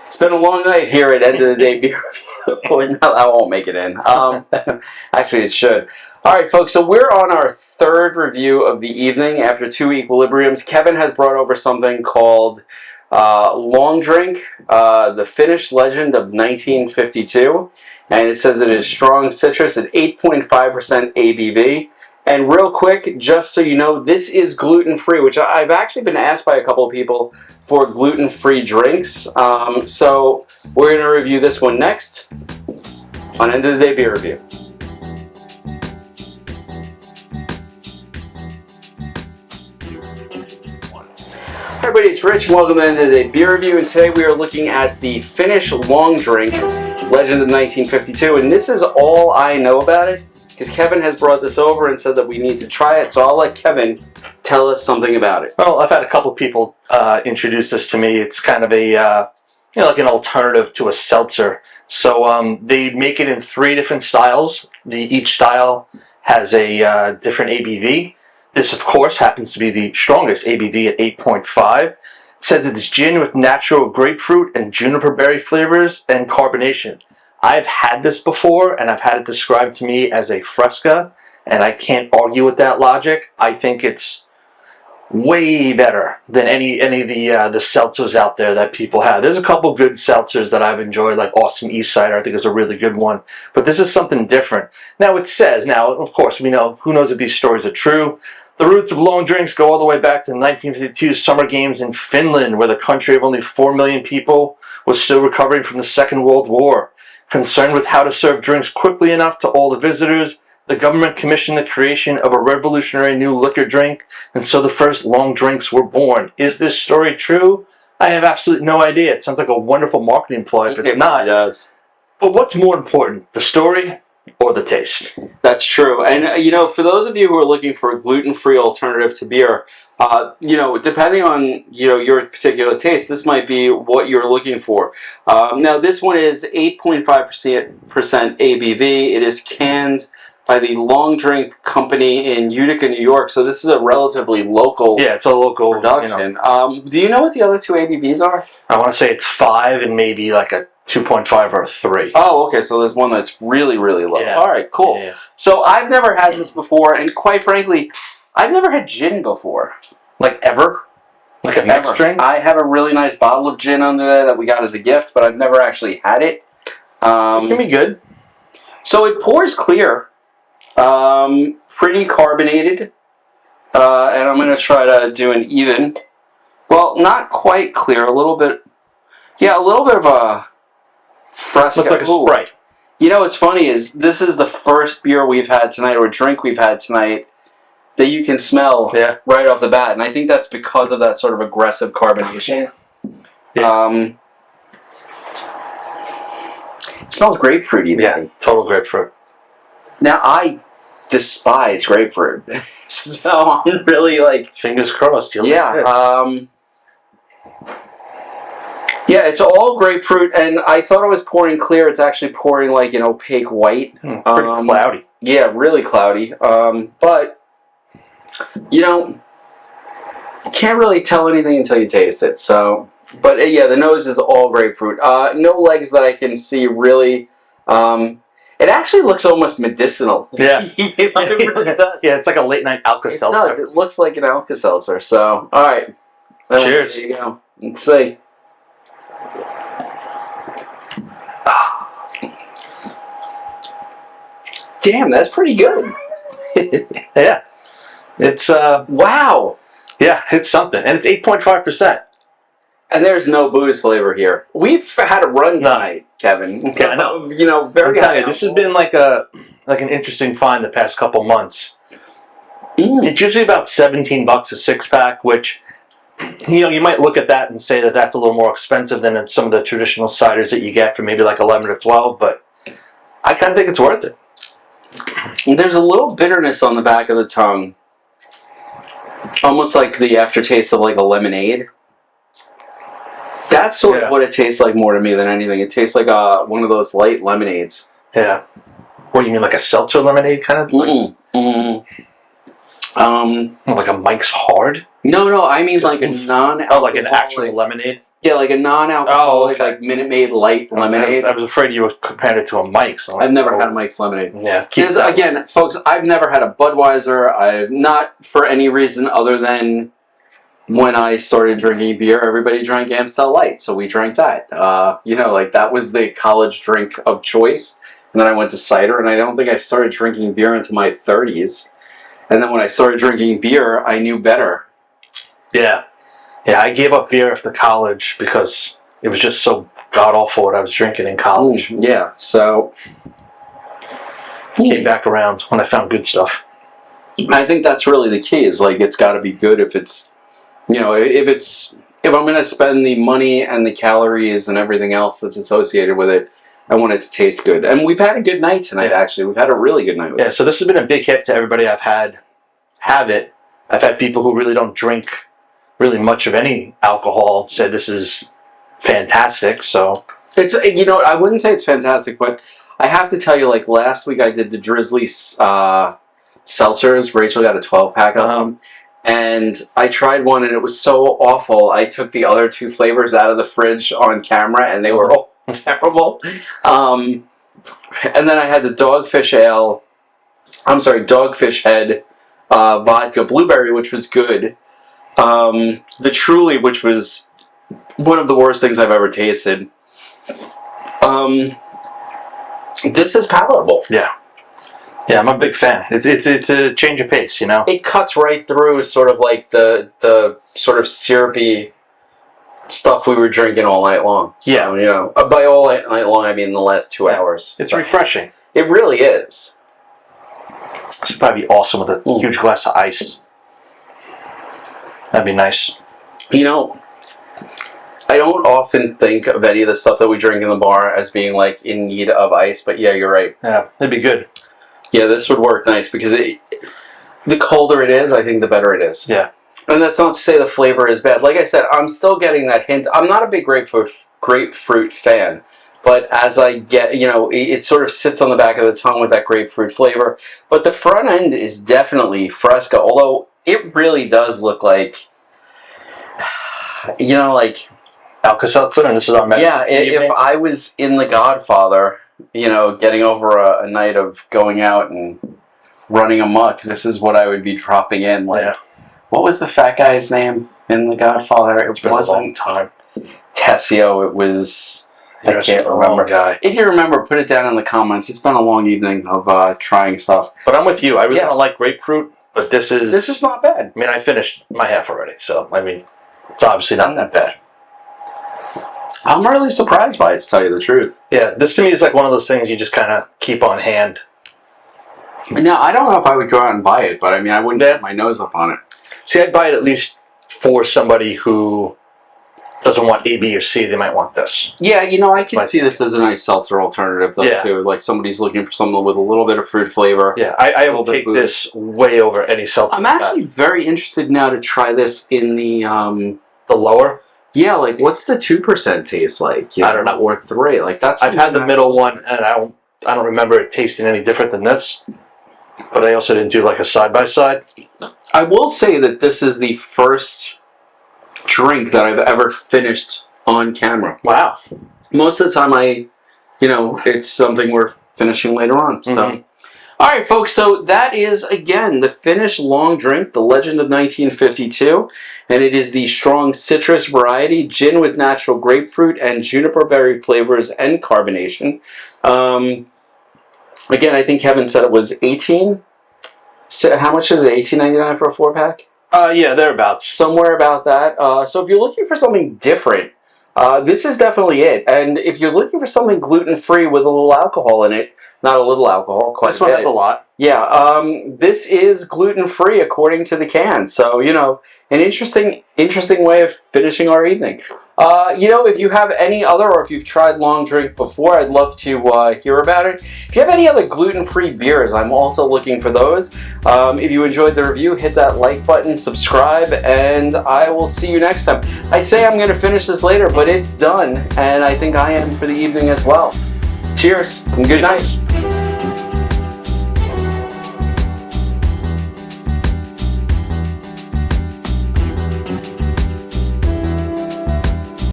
It's been a long night here at End of the Day Beer Review. No, I won't make it in. Actually, it should. All right, folks, so we're on our third review of the evening after two equilibriums. Kevin has brought over something called Long Drink, the Finnish Legend of 1952. And it says it is strong citrus at 8.5% ABV. And real quick, just so you know, this is gluten-free, which I've actually been asked by a couple of people for gluten-free drinks. So we're going to review this one next on End of the Day Beer Review. Hi everybody, it's Rich and welcome to End of the Day Beer Review. And today we are looking at the Finnish Long Drink, Legend of 1952. And this is all I know about it, because Kevin has brought this over and said that we need to try it, so I'll let Kevin tell us something about it. Well, I've had a couple people introduce this to me. It's kind of a, like an alternative to a seltzer. So they make it in 3 different styles. Each style has a different ABV. This, of course, happens to be the strongest ABV at 8.5. It says it's gin with natural grapefruit and juniper berry flavors and carbonation. I've had this before, and I've had it described to me as a Fresca, and I can't argue with that logic. I think it's way better than any of the seltzers out there that people have. There's a couple good seltzers that I've enjoyed, like Awesome East Cider, I think is a really good one. But this is something different. Now it says, of course, we know, who knows if these stories are true. The roots of long drinks go all the way back to the 1952 Summer Games in Finland, where the country of only 4 million people was still recovering from the Second World War. Concerned with how to serve drinks quickly enough to all the visitors, the government commissioned the creation of a revolutionary new liquor drink, and so the first long drinks were born. Is this story true? I have absolutely no idea. It sounds like a wonderful marketing ploy, but it's not. It does. But what's more important, the story or the taste? That's true. And, for those of you who are looking for a gluten-free alternative to beer, depending on, your particular taste, this might be what you're looking for. Now, this one is 8.5% ABV. It is canned by the Long Drink Company in Utica, New York. So this is a relatively local it's a local production. Do you know what the other two ABVs are? I want to say it's 5 and maybe like a 2.5 or a 3. Oh, okay. So there's one that's really, really low. Yeah. All right, cool. Yeah. So I've never had this before, and quite frankly, I've never had gin before. Like ever? Like a mixed drink? I have a really nice bottle of gin under there that we got as a gift, but I've never actually had it. It can be good. So it pours clear, pretty carbonated, and I'm going to try to do an even. Well, not quite clear, a little bit of a Fresca. Looks like a Sprite. What's funny is this is the first beer we've had tonight, or drink we've had tonight, that you can smell right off the bat. And I think that's because of that sort of aggressive carbonation. Yeah. It smells grapefruity to me. Total grapefruit. Now, I despise grapefruit. So I'm really like... Fingers crossed. It's all grapefruit, and I thought it was pouring clear. It's actually pouring like an opaque white. Pretty cloudy. Yeah, really cloudy. But, you can't really tell anything until you taste it. So, but the nose is all grapefruit. No legs that I can see really. It actually looks almost medicinal. Yeah. It really does. Yeah, it's like a late night Alka-Seltzer. It does. It looks like an Alka-Seltzer. So, all right. Cheers. There you go. Let's see. Damn, that's pretty good. Yeah. It's, wow. Yeah, it's something. And it's 8.5%. And there's no booze flavor here. We've had a run tonight, Kevin. Yeah, I know. Very high. This has been like an interesting find the past couple months. It's usually about $17 a 6-pack, which, you might look at that and say that that's a little more expensive than some of the traditional ciders that you get for maybe like 11 or 12, but I kind of think it's worth it. There's a little bitterness on the back of the tongue. Almost like the aftertaste of like a lemonade. That's sort of what it tastes like more to me than anything. It tastes like one of those light lemonades. Yeah. What do you mean, like a seltzer lemonade kind of? Like a Mike's Hard? No, I mean like a non-alcoholic. Oh, like an actual lemonade? Yeah, like a non-alcoholic, Oh, okay. like Minute Maid light lemonade. I was afraid you were comparing it to a Mike's. I've never had a Mike's lemonade. Yeah. Again, folks, I've never had a Budweiser. I've not for any reason other than when I started drinking beer, everybody drank Amstel Light, so we drank that. Like that was the college drink of choice. And then I went to cider, and I don't think I started drinking beer until my 30s. And then when I started drinking beer, I knew better. Yeah. Yeah, I gave up beer after college because it was just so god-awful what I was drinking in college. Yeah, so... Came back around when I found good stuff. I think that's really the key, is like, it's got to be good if it's... if I'm going to spend the money and the calories and everything else that's associated with it, I want it to taste good. And we've had a good night tonight, actually. We've had a really good night with it. So this has been a big hit to everybody I've had have it. I've had people who really don't drink really much of any alcohol said this is fantastic. So it's, I wouldn't say it's fantastic, but I have to tell you, like last week I did the Drizzly seltzers. Rachel got a 12-pack of them, and I tried one and it was so awful. I took the other 2 flavors out of the fridge on camera and they were all terrible. And then I had the Dogfish Head vodka blueberry, which was good. The Truly, which was one of the worst things I've ever tasted. This is palatable. Yeah, I'm a big fan. It's a change of pace, It cuts right through sort of like the sort of syrupy stuff we were drinking all night long. So, by all night long, I mean the last 2 hours. It's refreshing. It really is. This would probably be awesome with a huge glass of ice. That'd be nice. I don't often think of any of the stuff that we drink in the bar as being like in need of ice, but yeah, you're right. Yeah, it'd be good. Yeah, this would work nice because the colder it is, I think the better it is. Yeah. And that's not to say the flavor is bad. Like I said, I'm still getting that hint. I'm not a big grapefruit fan, but as I get, it sort of sits on the back of the tongue with that grapefruit flavor. But the front end is definitely Fresca, although it really does look like, like... Alka-Seltzer, and this is our message. Yeah, if I was in The Godfather, getting over a night of going out and running amok, this is what I would be dropping in. Like, what was the fat guy's name in The Godfather? It's been a long time. Tessio, it was... I can't remember. Guy. If you remember, put it down in the comments. It's been a long evening of trying stuff. But I'm with you. I really don't like grapefruit, but this is... This is not bad. I mean, I finished my half already, so, it's obviously not that bad. I'm really surprised by it, to tell you the truth. Yeah, this to me is like one of those things you just kind of keep on hand. Now, I don't know if I would go out and buy it, but I wouldn't get my nose up on it. See, I'd buy it at least for somebody who doesn't want A, B, or C. They might want this. Yeah, I can see this as a nice seltzer alternative, though, too. Like, somebody's looking for something with a little bit of fruit flavor. Yeah, I will take this way over any seltzer. I'm actually very interested now to try this in the lower? Yeah, like, what's the 2% taste like? I don't know. Or 3. Like, that's... I've had the middle one, and I don't remember it tasting any different than this. But I also didn't do, like, a side-by-side. I will say that this is the first drink that I've ever finished on camera. Wow. Most of the time it's something we're finishing later on. So, all right, folks. So that is, again, the Finnish Long Drink, the Legend of 1952. And it is the strong citrus variety, gin with natural grapefruit and juniper berry flavors and carbonation. Again, I think Kevin said it was 18. So how much is it? $18.99 for a 4-pack? Yeah, thereabouts. Somewhere about that. So if you're looking for something different, this is definitely it. And if you're looking for something gluten-free with a little alcohol in it, not a little alcohol, quite a bit. This one has a lot. Yeah, this is gluten-free according to the can. So, an interesting way of finishing our evening. If you have any other, or if you've tried Long Drink before, I'd love to hear about it. If you have any other gluten-free beers, I'm also looking for those. If you enjoyed the review, hit that like button, subscribe, and I will see you next time. I'd say I'm going to finish this later, but it's done, and I think I am for the evening as well. Cheers, and good night.